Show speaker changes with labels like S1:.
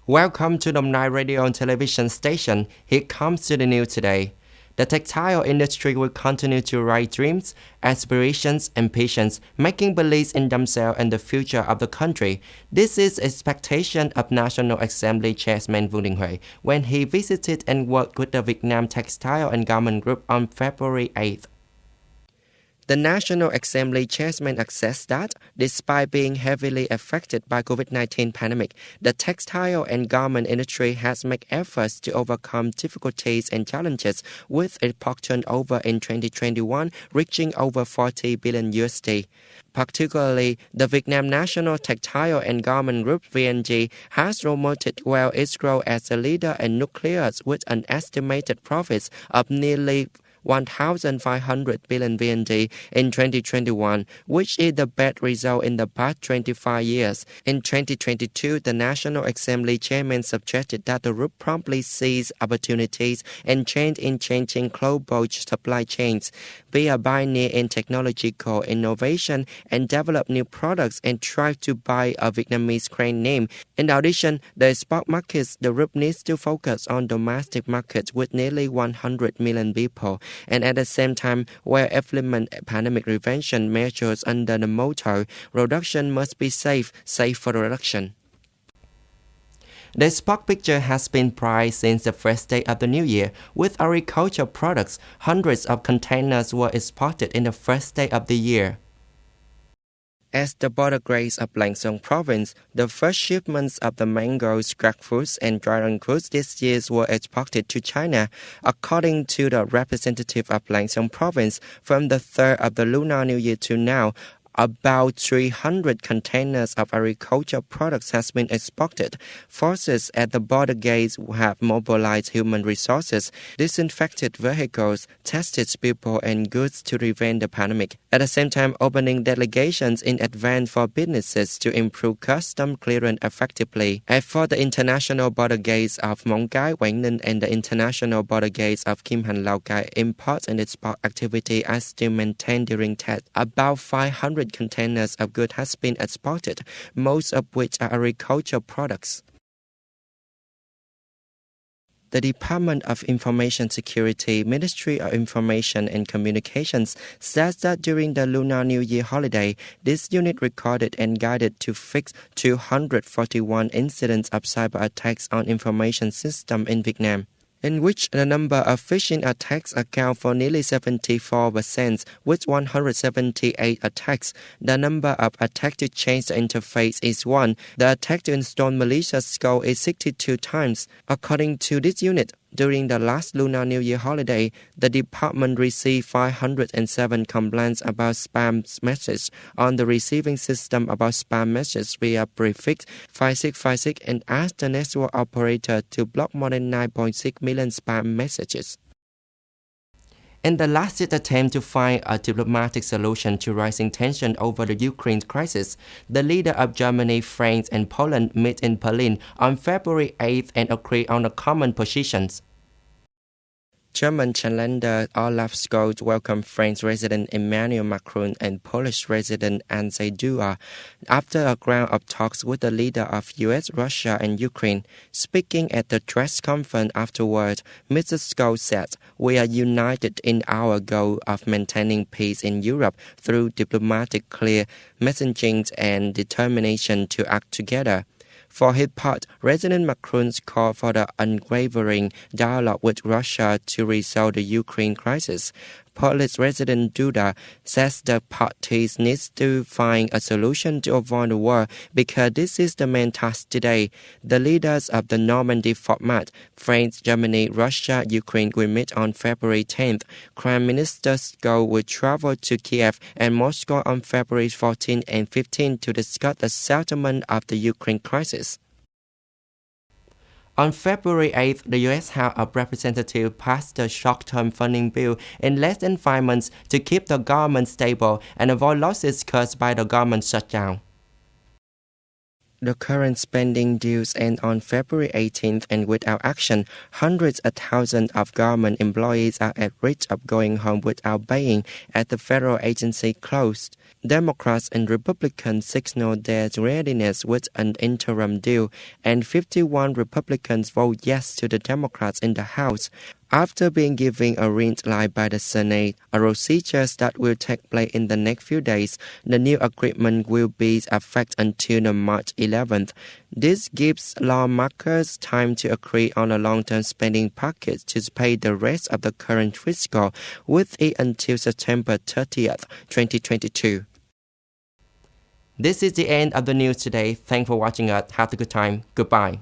S1: Welcome to the Nine Radio and Television Station. Here comes to the news today. The textile industry will continue to write dreams, aspirations, and patience, making beliefs in themselves and the future of the country. This is expectation of National Assembly Chairman Vương Đình Huệ when he visited and worked with the Vietnam Textile and Garment Group on February 8th. The National Assembly chairman assessed that, despite being heavily affected by COVID-19 pandemic, the textile and garment industry has made efforts to overcome difficulties and challenges, with its turnover in 2021 reaching over 40 billion USD. Particularly, the Vietnam National Textile and Garment Group (VNG) has promoted well its role as a leader in nuclears with an estimated profits of nearly 1,500 billion VND in 2021, which is the best result in the past 25 years. In 2022, the National Assembly chairman suggested that the group promptly seize opportunities and change in changing global supply chains, be a pioneer in technological innovation and develop new products and try to buy a Vietnamese brand name. In addition, the export markets, the group needs to focus on domestic markets with nearly 100 million people, and at the same time, where implement pandemic prevention measures under the motto, production must be safe for production. The spot picture has been bright since the first day of the new year. With agricultural products, hundreds of containers were exported in the first day of the year. As the border grades of Lang Son province, the first shipments of the mangoes, jackfruits, and dragon fruits this year were exported to China. According to the representative of Lang Son province, from the 3rd of the Lunar New Year to now, about 300 containers of agricultural products has been exported. Forces at the border gates have mobilized human resources, disinfected vehicles, tested people and goods to prevent the pandemic. At the same time, opening delegations in advance for businesses to improve custom clearance effectively. As for the international border gates of Mong Cái, Quảng Ninh and the international border gates of Kim Han, Lao Cai, import and export activity are still maintained during test. About 500 containers of goods has been exported, most of which are agricultural products. The Department of Information Security, Ministry of Information and Communications, says that during the Lunar New Year holiday, this unit recorded and guided to fix 241 incidents of cyber attacks on information system in Vietnam, in which the number of phishing attacks account for nearly 74%, with 178 attacks. The number of attacks to change the interface is 1. The attack to install malicious code is 62 times. According to this unit, during the last Lunar New Year holiday, the department received 507 complaints about spam messages on the receiving system about spam messages via prefix 5656 and asked the network operator to block more than 9.6 million spam messages. In the last-ditch attempt to find a diplomatic solution to rising tension over the Ukraine crisis, the leaders of Germany, France, and Poland met in Berlin on February 8th and agreed on a common positions. German Chancellor Olaf Scholz welcomed French President Emmanuel Macron and Polish President Andrzej Duda after a round of talks with the leader of US, Russia, and Ukraine. Speaking at the press conference afterward, Mr. Scholz said, "We are united in our goal of maintaining peace in Europe through diplomatic clear messaging and determination to act together." For his part, President Macron called for the unwavering dialogue with Russia to resolve the Ukraine crisis. Polish President Duda says the parties need to find a solution to avoid the war because this is the main task today. The leaders of the Normandy format, France, Germany, Russia, Ukraine, will meet on February 10th. Prime Minister Scholz will travel to Kiev and Moscow on February 14 and 15 to discuss the settlement of the Ukraine crisis. On February 8th, the U.S. House of Representatives passed a short-term funding bill in less than 5 months to keep the government stable and avoid losses caused by the government shutdown. The current spending dues end on February 18th, and without action, hundreds of thousands of government employees are at risk of going home without paying as the federal agency closed. Democrats and Republicans signaled their readiness with an interim deal, and 51 Republicans voted yes to the Democrats in the House. After being given a green light by the Senate, a procedure that will take place in the next few days, the new agreement will be in effect until March 11th. This gives lawmakers time to agree on a long-term spending package to pay the rest of the current fiscal, with it until September 30th, 2022. This is the end of the news today. Thanks for watching us. Have a good time. Goodbye.